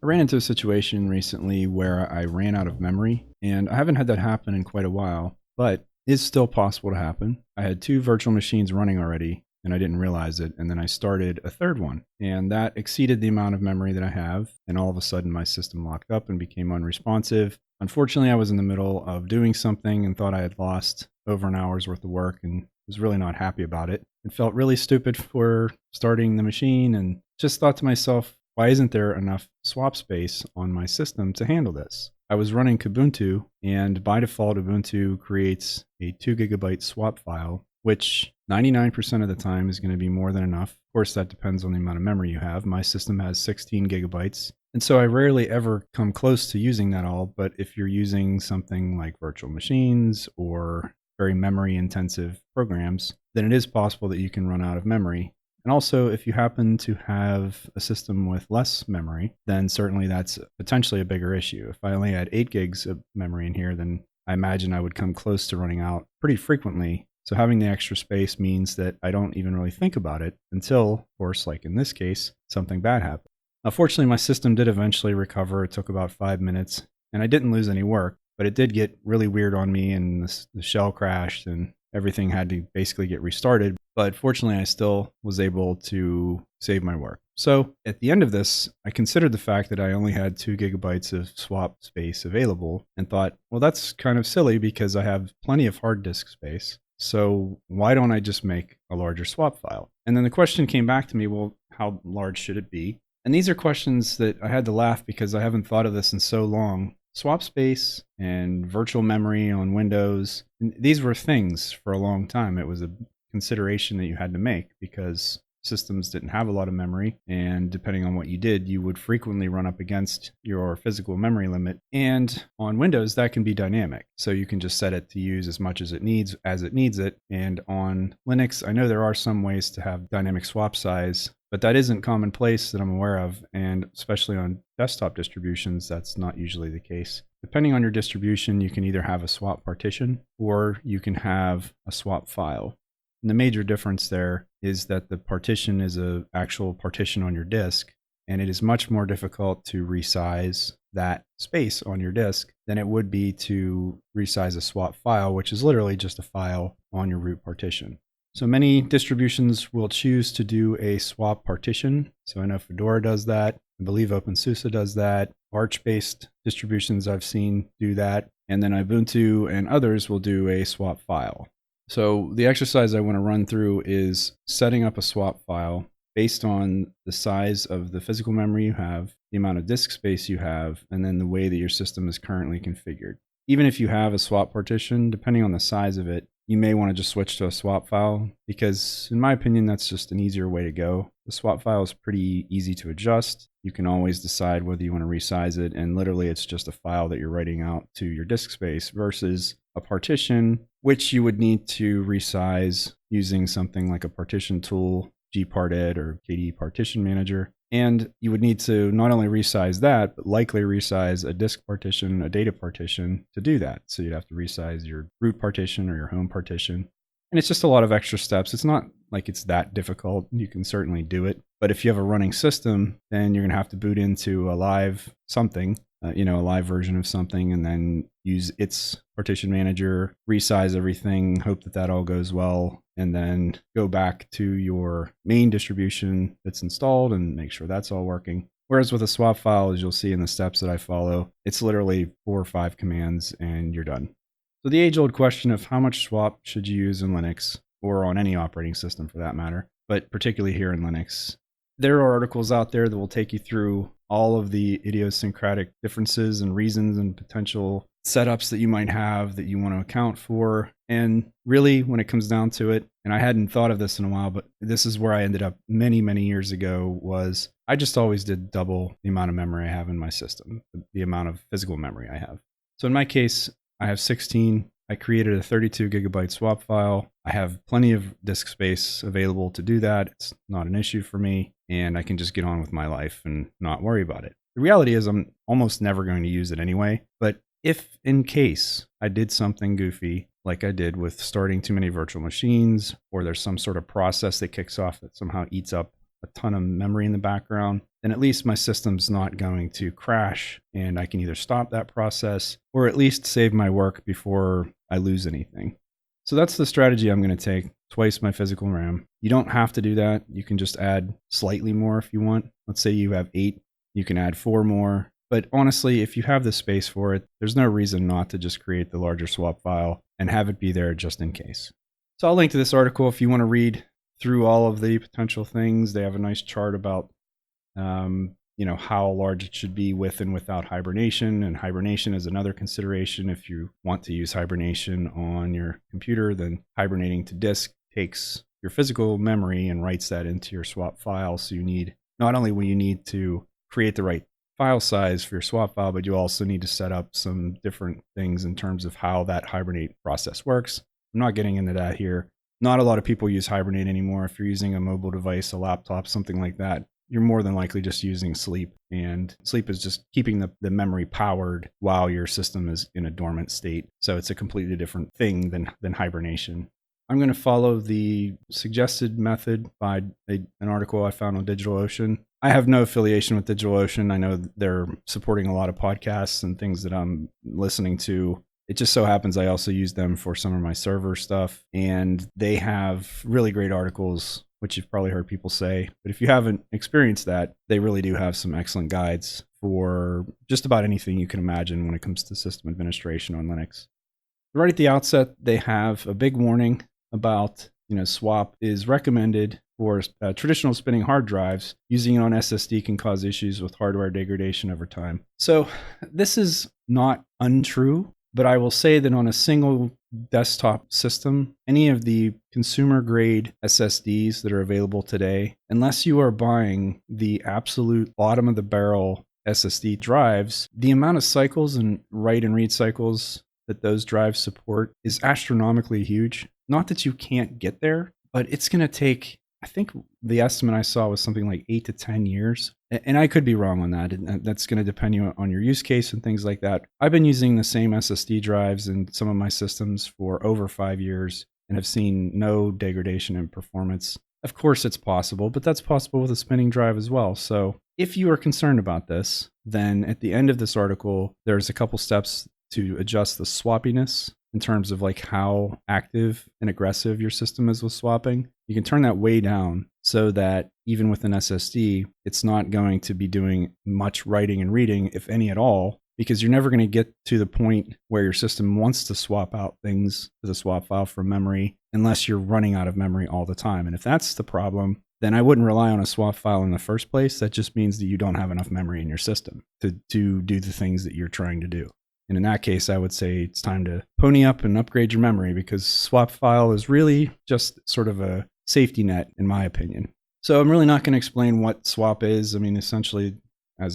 I ran into a situation recently where I ran out of memory, and I haven't had that happen in quite a while, but it's still possible to happen. I had two virtual machines running already, and I didn't realize it, and then I started a third one, and that exceeded the amount of memory that I have, and all of a sudden my system locked up and became unresponsive. Unfortunately, I was in the middle of doing something and thought I had lost over an hour's worth of work and was really not happy about it and felt really stupid for starting the machine and just thought to myself, why isn't there enough swap space on my system to handle this? I was running Ubuntu, and by default, Ubuntu creates a 2 gigabyte swap file, which 99% of the time is going to be more than enough. Of course, that depends on the amount of memory you have. My system has 16 gigabytes, and so I rarely ever come close to using that all. But if you're using something like virtual machines or very memory intensive programs, then it is possible that you can run out of memory. And also, if you happen to have a system with less memory, then certainly that's potentially a bigger issue. If I only had 8 gigs of memory in here, then I imagine I would come close to running out pretty frequently. So having the extra space means that I don't even really think about it until, of course, like in this case, something bad happened. Now, fortunately, my system did eventually recover. It took about 5 minutes, and I didn't lose any work, but it did get really weird on me, and the shell crashed, and everything had to basically get restarted. But fortunately, I still was able to save my work. So at the end of this, I considered the fact that I only had 2 gigabytes of swap space available and thought, well, that's kind of silly because I have plenty of hard disk space. So why don't I just make a larger swap file? And then the question came back to me, well, how large should it be? And these are questions that I had to laugh because I haven't thought of this in so long. Swap space and virtual memory on Windows, these were things for a long time. It was a consideration that you had to make because systems didn't have a lot of memory, and depending on what you did, you would frequently run up against your physical memory limit. And on Windows, that can be dynamic, so you can just set it to use as much as it needs it. And on Linux, I know there are some ways to have dynamic swap size, but that isn't commonplace that I'm aware of, and especially on desktop distributions, that's not usually the case. Depending on your distribution, you can either have a swap partition or you can have a swap file. And the major difference there is that the partition is an actual partition on your disk, and it is much more difficult to resize that space on your disk than it would be to resize a swap file, which is literally just a file on your root partition. So many distributions will choose to do a swap partition. So I know Fedora does that. I believe OpenSUSE does that. Arch-based distributions I've seen do that. And then Ubuntu and others will do a swap file. So the exercise I want to run through is setting up a swap file based on the size of the physical memory you have, the amount of disk space you have, and then the way that your system is currently configured. Even if you have a swap partition, depending on the size of it, you may want to just switch to a swap file because, in my opinion, that's just an easier way to go. The swap file is pretty easy to adjust. You can always decide whether you want to resize it, and literally it's just a file that you're writing out to your disk space versus a partition, which you would need to resize using something like a partition tool, gparted or KDE Partition Manager. And you would need to not only resize that, but likely resize a disk partition, a data partition to do that. So you'd have to resize your root partition or your home partition. And it's just a lot of extra steps. It's not like it's that difficult. You can certainly do it. But if you have a running system, then you're going to have to boot into a live something, a live version of something, and then use its partition manager, resize everything, hope that all goes well, and then go back to your main distribution that's installed and make sure that's all working. Whereas with a swap file, as you'll see in the steps that I follow, it's literally 4 or 5 commands and you're done. So the age-old question of how much swap should you use in Linux, or on any operating system for that matter, but particularly here in Linux. There are articles out there that will take you through all of the idiosyncratic differences and reasons and potential setups that you might have that you want to account for. And really, when it comes down to it, and I hadn't thought of this in a while, but this is where I ended up many, many years ago, was I just always did double the amount of memory I have in my system, the amount of physical memory I have. So in my case, I have 16. I created a 32 gigabyte swap file. I have plenty of disk space available to do that. It's not an issue for me, and I can just get on with my life and not worry about it. The reality is I'm almost never going to use it anyway, but if in case I did something goofy, like I did with starting too many virtual machines, or there's some sort of process that kicks off that somehow eats up a ton of memory in the background, then at least my system's not going to crash, and I can either stop that process or at least save my work before I lose anything. So that's the strategy I'm going to take, twice my physical RAM. You don't have to do that. You can just add slightly more if you want. Let's say you have 8, you can add 4 more. But honestly, if you have the space for it, there's no reason not to just create the larger swap file and have it be there just in case. So I'll link to this article if you want to read through all of the potential things. They have a nice chart about how large it should be with and without hibernation. And hibernation is another consideration. If you want to use hibernation on your computer, then hibernating to disk takes your physical memory and writes that into your swap file. So you need, not only will you need to create the right file size for your swap file, but you also need to set up some different things in terms of how that hibernate process works. I'm not getting into that here. Not a lot of people use hibernate anymore. If you're using a mobile device, a laptop, something like that, you're more than likely just using sleep. And sleep is just keeping the memory powered while your system is in a dormant state. So it's a completely different thing than hibernation. I'm going to follow the suggested method by an article I found on DigitalOcean. I have no affiliation with DigitalOcean. I know they're supporting a lot of podcasts and things that I'm listening to. It just so happens I also use them for some of my server stuff, and they have really great articles, which you've probably heard people say. But if you haven't experienced that, they really do have some excellent guides for just about anything you can imagine when it comes to system administration on Linux. Right at the outset, they have a big warning about, swap is recommended for traditional spinning hard drives. Using it on SSD can cause issues with hardware degradation over time. So this is not untrue, but I will say that on a single desktop system, any of the consumer grade SSDs that are available today, unless you are buying the absolute bottom of the barrel SSD drives, the amount of cycles and write and read cycles that those drives support is astronomically huge. Not that you can't get there, but it's going to take, I think the estimate I saw was something like 8 to 10 years. And I could be wrong on that. And that's going to depend on your use case and things like that. I've been using the same SSD drives in some of my systems for over 5 years and have seen no degradation in performance. Of course, it's possible, but that's possible with a spinning drive as well. So if you are concerned about this, then at the end of this article, there's a couple steps to adjust the swappiness in terms of like how active and aggressive your system is with swapping. You can turn that way down so that even with an SSD, it's not going to be doing much writing and reading, if any at all, because you're never going to get to the point where your system wants to swap out things to the swap file from memory unless you're running out of memory all the time. And if that's the problem, then I wouldn't rely on a swap file in the first place. That just means that you don't have enough memory in your system to do the things that you're trying to do. And in that case, I would say it's time to pony up and upgrade your memory, because swap file is really just sort of a safety net, in my opinion. So I'm really not going to explain what swap is. I mean, essentially, I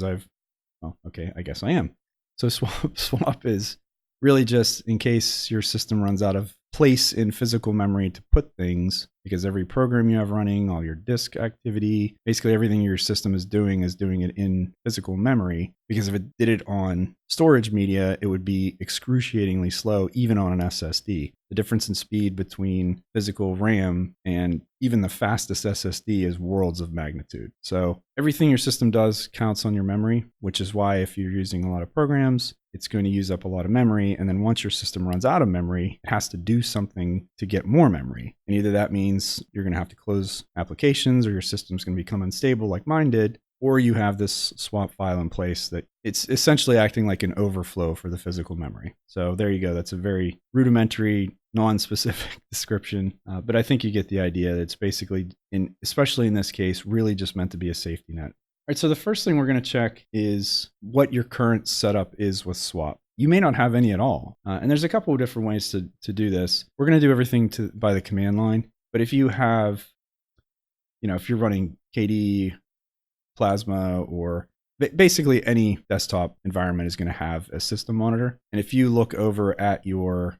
guess I am. So swap is really just in case your system runs out of place in physical memory to put things, because every program you have running, all your disk activity, basically everything your system is doing it in physical memory. Because if it did it on storage media, it would be excruciatingly slow, even on an SSD. The difference in speed between physical RAM and even the fastest SSD is worlds of magnitude. So everything your system does counts on your memory, which is why if you're using a lot of programs, it's going to use up a lot of memory. And then once your system runs out of memory, it has to do something to get more memory. And either that means you're going to have to close applications, or your system's going to become unstable like mine did, or you have this swap file in place that it's essentially acting like an overflow for the physical memory. So there you go. That's a very rudimentary, non-specific description, but I think you get the idea. It's basically, especially in this case, really just meant to be a safety net. All right, so the first thing we're going to check is what your current setup is with swap. You may not have any at all, and there's a couple of different ways to do this. We're going to do everything by the command line, but if you have, if you're running KDE, Plasma, or basically any desktop environment is going to have a system monitor. And if you look over at your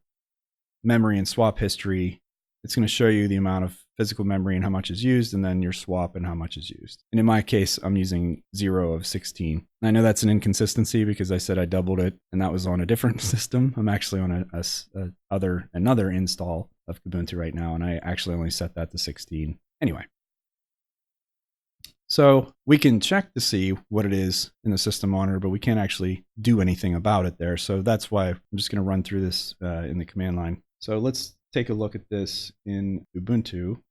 memory and swap history, it's going to show you the amount of physical memory and how much is used, and then your swap and how much is used. And in my case, I'm using 0 of 16. I know that's an inconsistency because I said I doubled it, and that was on a different system. I'm actually on another install of Ubuntu right now, and I actually only set that to 16. Anyway. So we can check to see what it is in the system monitor, but we can't actually do anything about it there. So that's why I'm just going to run through this in the command line. So let's take a look at this in Ubuntu.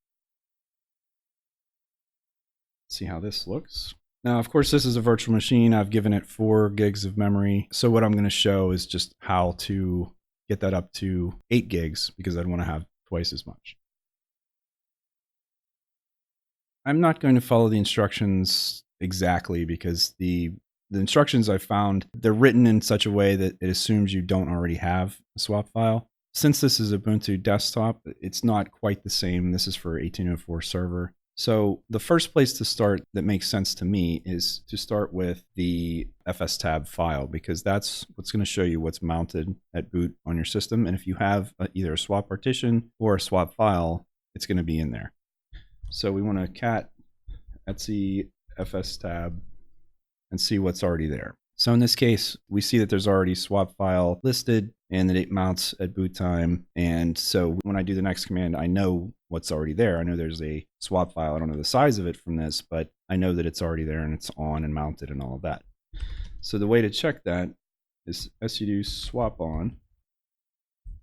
See how this looks. Now, of course, this is a virtual machine. I've given it 4 gigs of memory. So what I'm going to show is just how to get that up to 8 gigs because I'd want to have twice as much. I'm not going to follow the instructions exactly because the instructions I found, they're written in such a way that it assumes you don't already have a swap file. Since this is Ubuntu desktop, it's not quite the same. This is for 1804 server. So the first place to start that makes sense to me is to start with the fstab file because that's what's going to show you what's mounted at boot on your system. And if you have either a swap partition or a swap file, it's going to be in there. So we want to cat etc fstab and see what's already there. So in this case, we see that there's already swap file listed and that it mounts at boot time. And so when I do the next command, I know what's already there. I know there's a swap file. I don't know the size of it from this, but I know that it's already there and it's on and mounted and all of that. So the way to check that is sudo swap on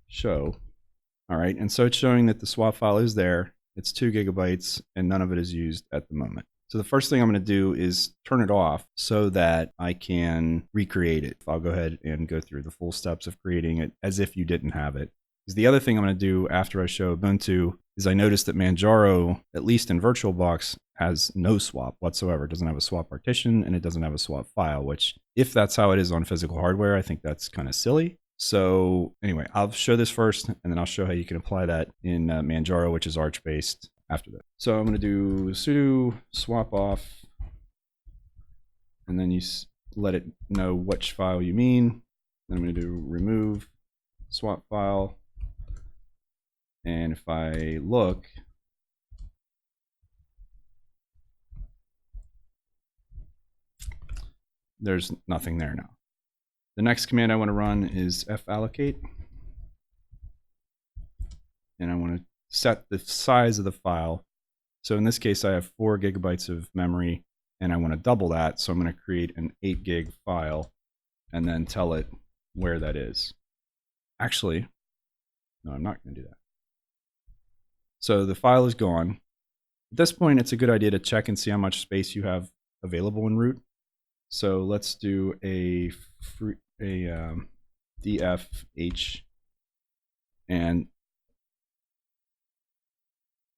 show. All right. And so it's showing that the swap file is there. It's 2 gigabytes and none of it is used at the moment. So the first thing I'm going to do is turn it off so that I can recreate it. I'll go ahead and go through the full steps of creating it as if you didn't have it. Because the other thing I'm going to do after I show Ubuntu is I noticed that Manjaro, at least in VirtualBox, has no swap whatsoever. It doesn't have a swap partition and it doesn't have a swap file, which if that's how it is on physical hardware, I think that's kind of silly. So anyway, I'll show this first and then I'll show how you can apply that in Manjaro, which is Arch-based after that. So I'm going to do sudo swap off and then you let it know which file you mean. Then I'm going to do remove swap file. And if I look, there's nothing there now. The next command I want to run is fallocate. And I want to set the size of the file. So in this case, I have 4 gigabytes of memory and I want to double that. So I'm going to create an 8 gig file and then tell it where that is. Actually, no, I'm not going to do that. So the file is gone. At this point, it's a good idea to check and see how much space you have available in root. So let's do a dfh and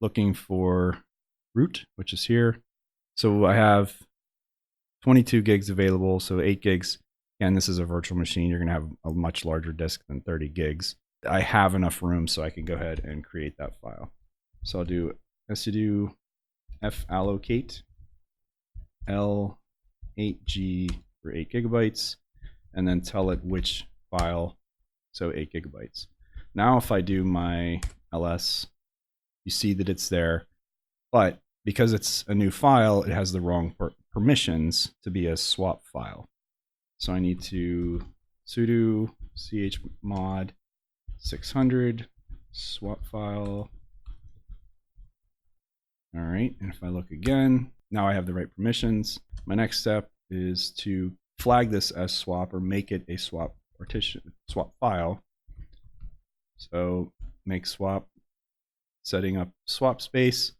looking for root, which is here. So I have 22 gigs available, so 8 gigs. And this is a virtual machine. You're going to have a much larger disk than 30 gigs. I have enough room so I can go ahead and create that file. So I'll do sudo fallocate L8G for 8 gigabytes and then tell it which file, so 8 gigabytes. Now if I do my ls, you see that it's there, but because it's a new file, it has the wrong permissions to be a swap file. So I need to sudo chmod 600 swap file. All right, and if I look again, now I have the right permissions. My next step is to flag this as swap or make it a swap partition, swap file. So make swap, setting up swap space.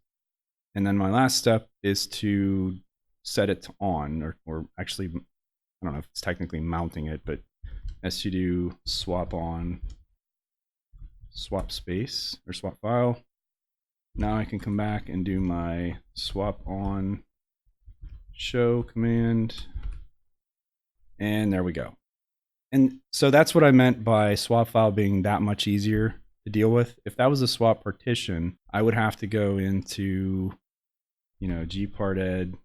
And then my last step is to set it to on, or actually, I don't know if it's technically mounting it, but sudo swap on swap space or swap file. Now I can come back and do my swap on show command. And there we go. And so that's what I meant by swap file being that much easier to deal with. If that was a swap partition, I would have to go into, you know, gparted,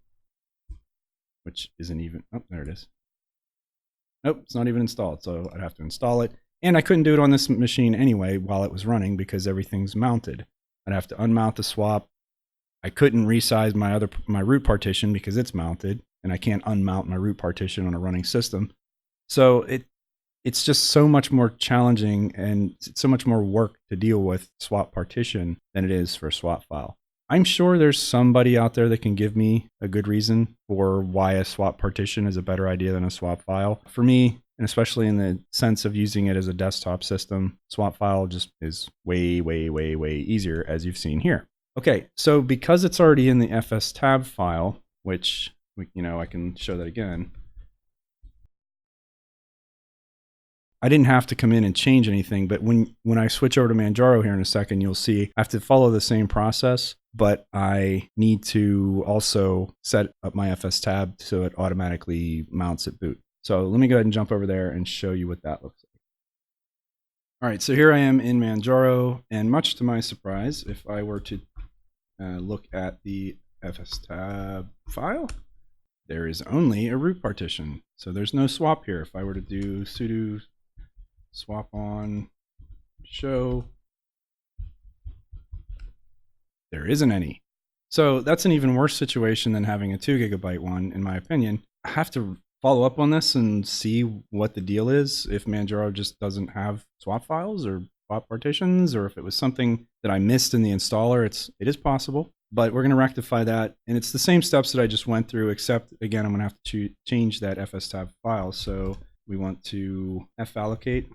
which isn't even, oh, there it is. Nope, it's not even installed. So I'd have to install it. And I couldn't do it on this machine anyway while it was running because everything's mounted. I'd have to unmount the swap. I couldn't resize my root partition because it's mounted, and I can't unmount my root partition on a running system. So it's just so much more challenging and so much more work to deal with swap partition than it is for a swap file. I'm sure there's somebody out there that can give me a good reason for why a swap partition is a better idea than a swap file. For me, and especially in the sense of using it as a desktop system, swap file just is way, way, way, way easier, as you've seen here. Okay, so because it's already in the fs tab file, which, I can show that again. I didn't have to come in and change anything, but when I switch over to Manjaro here in a second, you'll see I have to follow the same process, but I need to also set up my FS tab so it automatically mounts at boot. So let me go ahead and jump over there and show you what that looks like. All right, so here I am in Manjaro, and much to my surprise, if I were to look at the FS tab file, there is only a root partition. So there's no swap here. If I were to do sudo swap on show, there isn't any. So that's an even worse situation than having a 2 GB one, in my opinion. I have to follow up on this and see what the deal is, if Manjaro just doesn't have swap files or swap partitions, or if it was something that I missed in the installer. It is possible, but we're going to rectify that. And it's the same steps that I just went through, except again, I'm going to have to change that FS tab file. So we want to fallocate.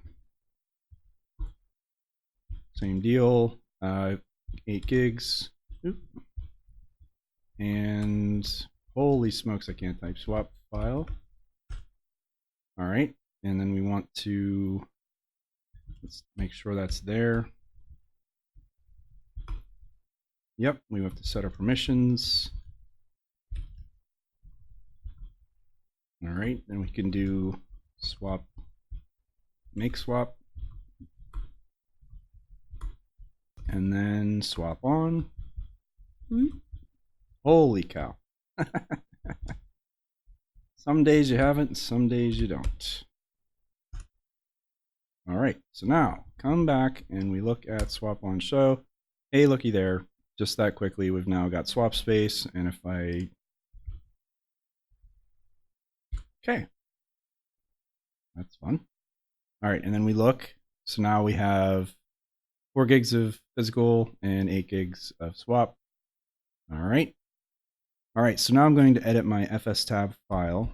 Same deal, 8 gigs. Oop. And holy smokes, I can't type swap file. All right, and then we want to, let's make sure that's there. Yep, we have to set our permissions. All right, then we can do swap, make swap, and then swap on. Holy cow. Some days you have it, and some days you don't. All right, so now come back and we look at swap on show. Hey, looky there, just that quickly, we've now got swap space. And if I, okay, that's fun. All right, and then we look, so now we have 4 gigs of physical and 8 gigs of swap. All right. All right, so now I'm going to edit my FS tab file.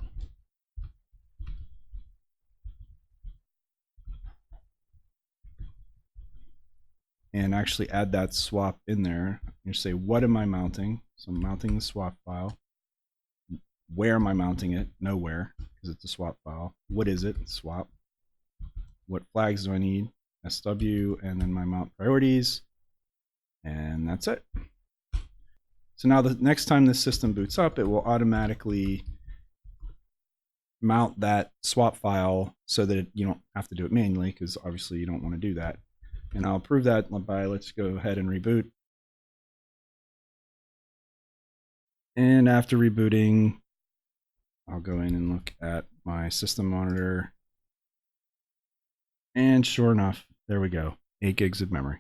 And actually add that swap in there. You say, what am I mounting? So I'm mounting the swap file. Where am I mounting it? Nowhere, because it's a swap file. What is it? Swap. What flags do I need? SW, and then my mount priorities. And that's it. So now the next time this system boots up, it will automatically mount that swap file so that you don't have to do it manually, because obviously you don't want to do that. And I'll prove that by, let's go ahead and reboot. And after rebooting, I'll go in and look at my system monitor. And sure enough, there we go, 8 gigs of memory.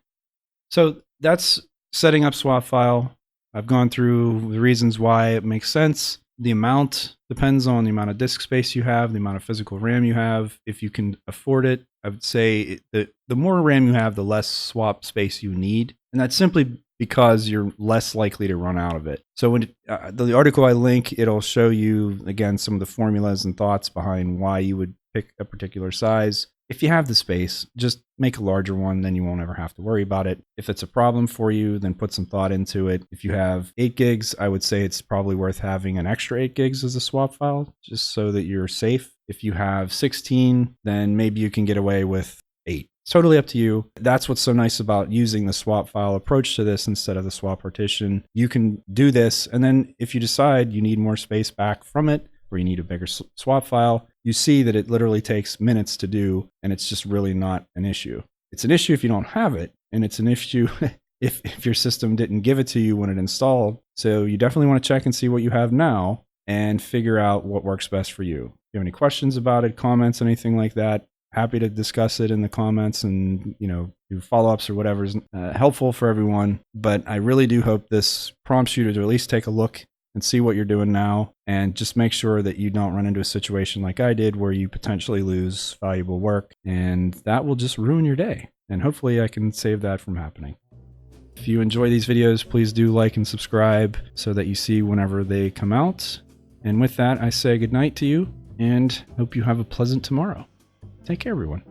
So that's setting up swap file. I've gone through the reasons why it makes sense. The amount depends on the amount of disk space you have, the amount of physical RAM you have. If you can afford it, I would say that the more RAM you have, the less swap space you need. And that's simply because you're less likely to run out of it. So when the article I link, it'll show you, again, some of the formulas and thoughts behind why you would pick a particular size. If you have the space, just make a larger one, then you won't ever have to worry about it. If it's a problem for you, then put some thought into it. If you have 8 gigs, I would say it's probably worth having an extra 8 gigs as a swap file, just so that you're safe. If you have 16, then maybe you can get away with 8. It's totally up to you. That's what's so nice about using the swap file approach to this instead of the swap partition. You can do this, and then if you decide you need more space back from it, or you need a bigger swap file, you see that it literally takes minutes to do, and it's just really not an issue. It's an issue if you don't have it, and it's an issue if your system didn't give it to you when it installed. So you definitely want to check and see what you have now and figure out what works best for you. If you have any questions about it, comments, anything like that, happy to discuss it in the comments and, do follow-ups or whatever is helpful for everyone. But I really do hope this prompts you to at least take a look and see what you're doing now, and just make sure that you don't run into a situation like I did where you potentially lose valuable work, and that will just ruin your day. And hopefully I can save that from happening. If you enjoy these videos, please do like and subscribe so that you see whenever they come out. And with that, I say goodnight to you and hope you have a pleasant tomorrow. Take care, everyone.